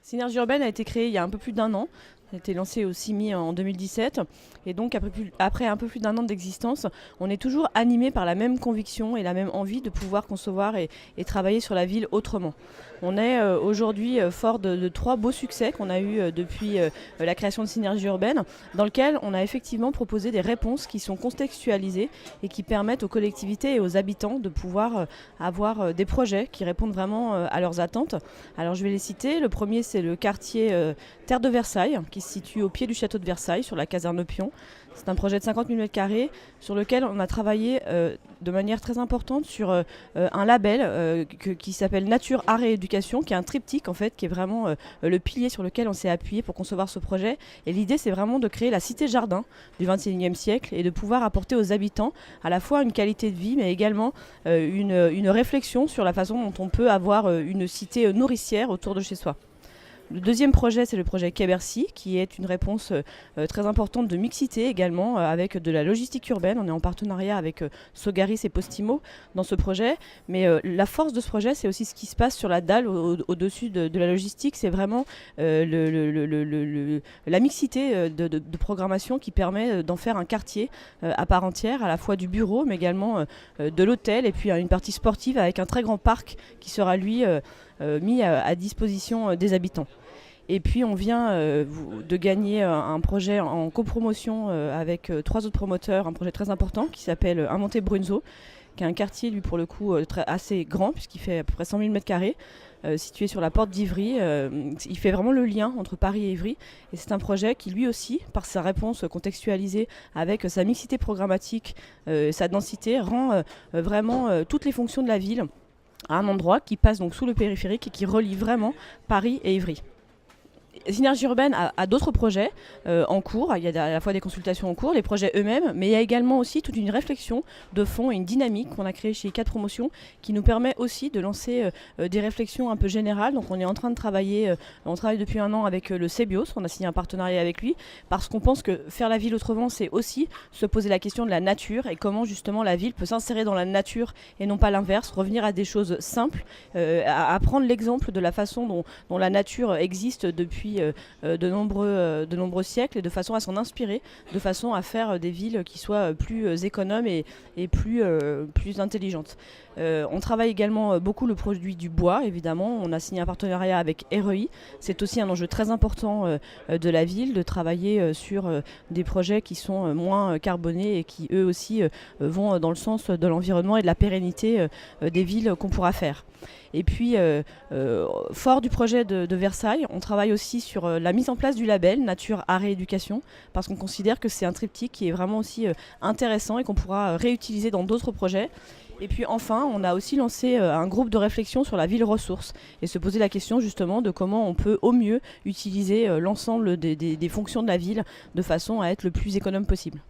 Synergie urbaine a été créée il y a un peu plus d'1 an. Elle a été lancée au CIMI en 2017 et donc après un peu plus d'1 an d'existence, on est toujours animé par la même conviction et la même envie de pouvoir concevoir et travailler sur la ville autrement. On est aujourd'hui fort de 3 beaux succès qu'on a eu depuis la création de Synergie urbaine, dans lequel on a effectivement proposé des réponses qui sont contextualisées et qui permettent aux collectivités et aux habitants de pouvoir avoir des projets qui répondent vraiment à leurs attentes. Alors je vais les citer. Le premier, c'est le quartier Terre de Versailles, qui se situe au pied du château de Versailles, sur la caserne Pion. C'est un projet de 50 000 m² sur lequel on a travaillé de manière très importante sur un label qui s'appelle Nature, Art et Éducation, qui est un triptyque en fait, qui est vraiment le pilier sur lequel on s'est appuyé pour concevoir ce projet. Et l'idée, c'est vraiment de créer la cité-jardin du XXIe siècle et de pouvoir apporter aux habitants à la fois une qualité de vie, mais également une réflexion sur la façon dont on peut avoir une cité nourricière autour de chez soi. Le deuxième projet, c'est le projet Quai Bercy, qui est une réponse très importante de mixité également, avec de la logistique urbaine. On est en partenariat avec Sogaris et Postimo dans ce projet. Mais la force de ce projet, c'est aussi ce qui se passe sur la dalle au-dessus de la logistique. C'est vraiment la mixité de programmation qui permet d'en faire un quartier à part entière, à la fois du bureau, mais également de l'hôtel, et puis une partie sportive avec un très grand parc qui sera, lui, mis à disposition des habitants. Et puis on vient de gagner un projet en copromotion avec 3 autres promoteurs, un projet très important qui s'appelle Inventé Brunzo, qui est un quartier, lui, pour le coup, assez grand, puisqu'il fait à peu près 100 000 m², situé sur la porte d'Ivry. Il fait vraiment le lien entre Paris et Ivry. Et c'est un projet qui, lui aussi, par sa réponse contextualisée avec sa mixité programmatique, sa densité, rend vraiment toutes les fonctions de la ville à un endroit qui passe donc sous le périphérique et qui relie vraiment Paris et Ivry. Synergie urbaine a d'autres projets en cours. Il y a à la fois des consultations en cours, les projets eux-mêmes, mais il y a également aussi toute une réflexion de fond et une dynamique qu'on a créée chez 4 Promotions qui nous permet aussi de lancer des réflexions un peu générales. Donc on est en train de travailler, on travaille depuis 1 an avec le CEBIOS, on a signé un partenariat avec lui, parce qu'on pense que faire la ville autrement, c'est aussi se poser la question de la nature et comment justement la ville peut s'insérer dans la nature et non pas l'inverse, revenir à des choses simples, à prendre l'exemple de la façon dont la nature existe depuis de nombreux siècles, et de façon à s'en inspirer, de façon à faire des villes qui soient plus économes et plus intelligentes. On travaille également beaucoup le produit du bois, évidemment. On a signé un partenariat avec REI. C'est aussi un enjeu très important de la ville, de travailler sur des projets qui sont moins carbonés et qui eux aussi vont dans le sens de l'environnement et de la pérennité des villes qu'on pourra faire. Et puis, fort du projet de Versailles, on travaille aussi sur la mise en place du label Nature, Art et Éducation, parce qu'on considère que c'est un triptyque qui est vraiment aussi intéressant et qu'on pourra réutiliser dans d'autres projets. Et puis enfin, on a aussi lancé un groupe de réflexion sur la ville ressource et se poser la question justement de comment on peut au mieux utiliser l'ensemble des fonctions de la ville de façon à être le plus économe possible.